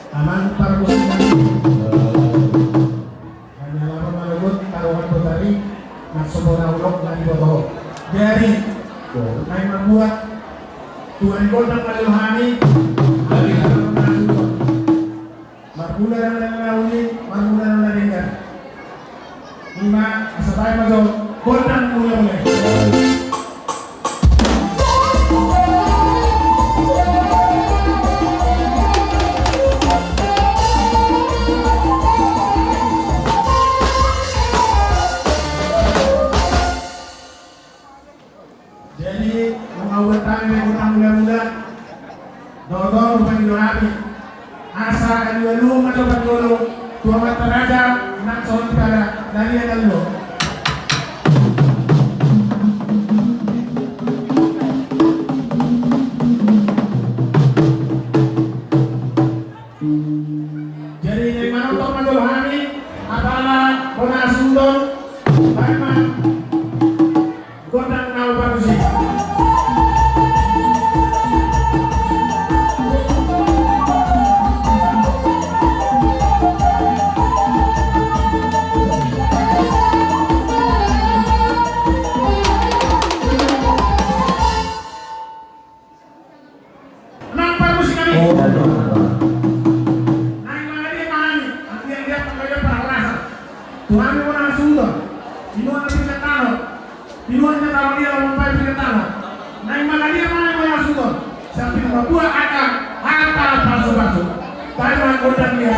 aman parkusinan hanya lama malebut taruhan putari maksudnya ulok dari bodoh dari naik membuat Tuhan kodang kaluhani dari dalam menasuh marbulan ang nangawin marbulan ang naringan lima kasabay maso kodang mulong jadi mengawal tangan yang utang muda-muda dodol panggil api asa kaliwalu atau panggolo tua mataraja nak soal pada dari yang lalu jadi dari mana untuk panggil hari apalah kona sundon bagaimana kodang nau barusi nang barusi kami nang mga di mahani ang dia pagkaya para rasa Tuhan mo na sundon inuan na pinatano Pinuan niya tawag niya ang mga pinatano na yung mga dia mga mga sundon sa pinamabuha at ang hata paso-paso tayo mga kodang niya